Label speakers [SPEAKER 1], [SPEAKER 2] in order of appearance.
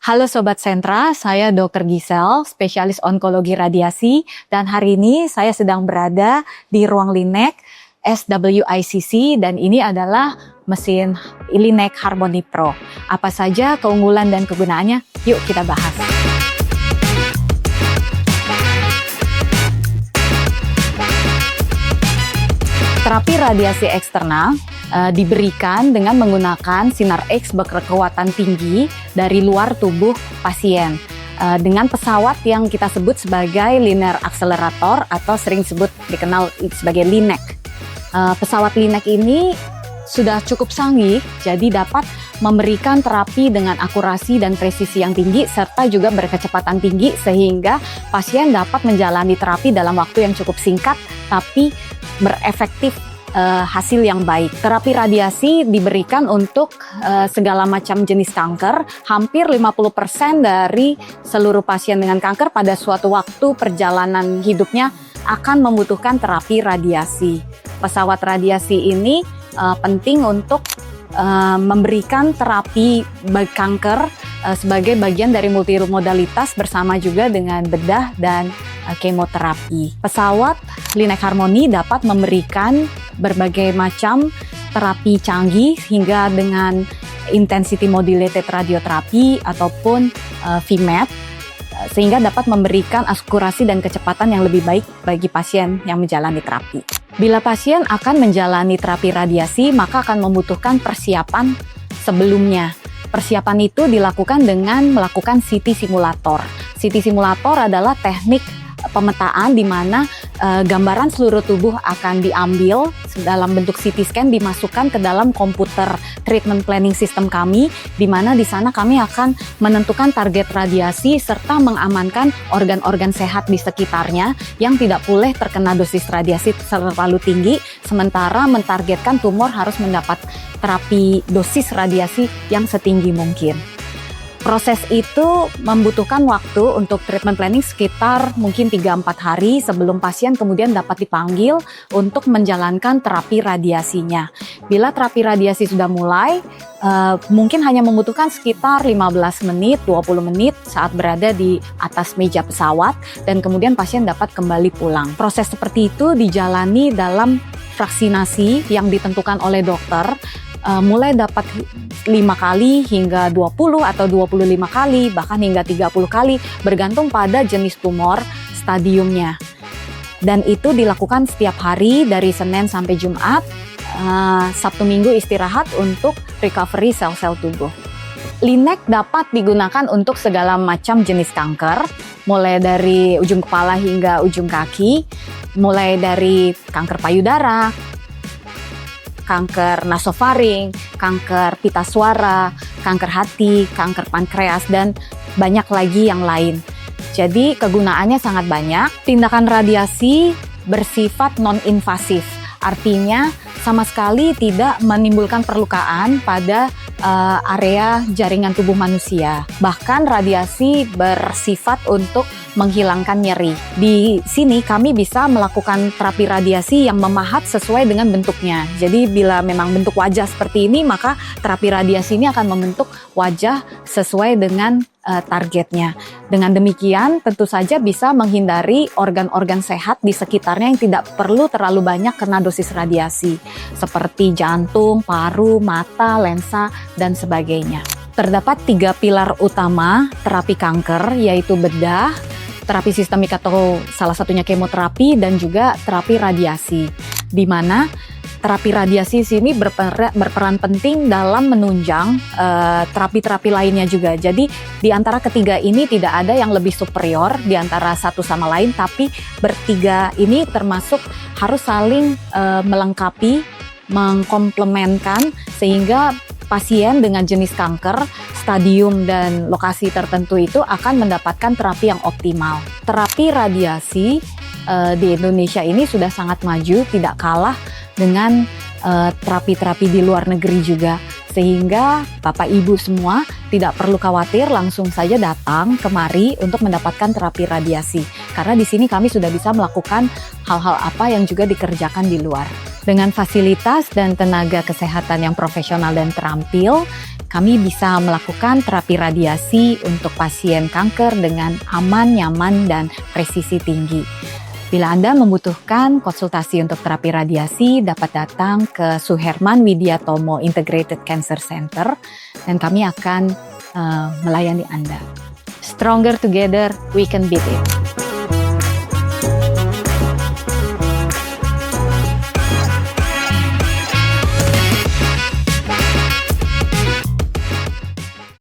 [SPEAKER 1] Halo Sobat Sentra, saya Dr. Gisel, spesialis onkologi radiasi, dan hari ini saya sedang berada di ruang Linac SWICC dan ini adalah mesin Linac Harmony Pro. Apa saja keunggulan dan kegunaannya? Yuk kita bahas. Terapi radiasi eksternal diberikan dengan menggunakan sinar X berkekuatan tinggi dari luar tubuh pasien dengan pesawat yang kita sebut sebagai linear accelerator atau sering dikenal sebagai Linac. Pesawat Linac ini sudah cukup canggih, jadi dapat memberikan terapi dengan akurasi dan presisi yang tinggi serta juga berkecepatan tinggi sehingga pasien dapat menjalani terapi dalam waktu yang cukup singkat tapi berefektif hasil yang baik. Terapi radiasi diberikan untuk segala macam jenis kanker. Hampir 50% dari seluruh pasien dengan kanker pada suatu waktu perjalanan hidupnya akan membutuhkan terapi radiasi. Pesawat radiasi ini penting untuk memberikan terapi bagi kanker sebagai bagian dari multimodalitas bersama juga dengan bedah dan kemoterapi. Pesawat Linac Harmony dapat memberikan berbagai macam terapi canggih hingga dengan intensity modulated radioterapi ataupun VMAT sehingga dapat memberikan akurasi dan kecepatan yang lebih baik bagi pasien yang menjalani terapi. Bila pasien akan menjalani terapi radiasi, maka akan membutuhkan persiapan sebelumnya. Persiapan itu dilakukan dengan melakukan CT simulator. CT simulator adalah teknik pemetaan di mana gambaran seluruh tubuh akan diambil dalam bentuk CT scan, dimasukkan ke dalam komputer treatment planning system kami, di mana di sana kami akan menentukan target radiasi serta mengamankan organ-organ sehat di sekitarnya yang tidak boleh terkena dosis radiasi terlalu tinggi, sementara mentargetkan tumor harus mendapat terapi dosis radiasi yang setinggi mungkin. Proses itu membutuhkan waktu untuk treatment planning sekitar mungkin 3-4 hari sebelum pasien kemudian dapat dipanggil untuk menjalankan terapi radiasinya. Bila terapi radiasi sudah mulai, mungkin hanya membutuhkan sekitar 15 menit, 20 menit saat berada di atas meja pesawat dan kemudian pasien dapat kembali pulang. Proses seperti itu dijalani dalam vaksinasi yang ditentukan oleh dokter, mulai dapat 5 kali hingga 20 atau 25 kali, bahkan hingga 30 kali, bergantung pada jenis tumor stadiumnya. Dan itu dilakukan setiap hari dari Senin sampai Jumat, Sabtu Minggu istirahat untuk recovery sel-sel tubuh. Linac dapat digunakan untuk segala macam jenis kanker, mulai dari ujung kepala hingga ujung kaki, mulai dari kanker payudara, kanker nasofaring, kanker pita suara, kanker hati, kanker pankreas, dan banyak lagi yang lain. Jadi kegunaannya sangat banyak. Tindakan radiasi bersifat non-invasif, artinya sama sekali tidak menimbulkan perlukaan pada area jaringan tubuh manusia. Bahkan radiasi bersifat untuk menghilangkan nyeri. Di sini kami bisa melakukan terapi radiasi yang memahat sesuai dengan bentuknya. Jadi bila memang bentuk wajah seperti ini, maka terapi radiasi ini akan membentuk wajah sesuai dengan targetnya. Dengan demikian tentu saja bisa menghindari organ-organ sehat di sekitarnya yang tidak perlu terlalu banyak kena dosis radiasi, seperti jantung, paru, mata, lensa, dan sebagainya. Terdapat 3 pilar utama terapi kanker, yaitu bedah, terapi sistemik atau salah satunya kemoterapi, dan juga terapi radiasi. Di mana terapi radiasi sini berperan penting dalam menunjang terapi-terapi lainnya juga. Jadi di antara ketiga ini tidak ada yang lebih superior di antara satu sama lain, tapi bertiga ini termasuk harus saling melengkapi, mengkomplementkan sehingga pasien dengan jenis kanker, stadium dan lokasi tertentu itu akan mendapatkan terapi yang optimal. Terapi radiasi di Indonesia ini sudah sangat maju, tidak kalah dengan terapi-terapi di luar negeri juga. Sehingga Bapak Ibu semua tidak perlu khawatir, langsung saja datang kemari untuk mendapatkan terapi radiasi. Karena di sini kami sudah bisa melakukan hal-hal apa yang juga dikerjakan di luar. Dengan fasilitas dan tenaga kesehatan yang profesional dan terampil, kami bisa melakukan terapi radiasi untuk pasien kanker dengan aman, nyaman, dan presisi tinggi. Bila Anda membutuhkan konsultasi untuk terapi radiasi, dapat datang ke Suherman Widiatomo Integrated Cancer Center dan kami akan melayani Anda. Stronger together, we can beat it.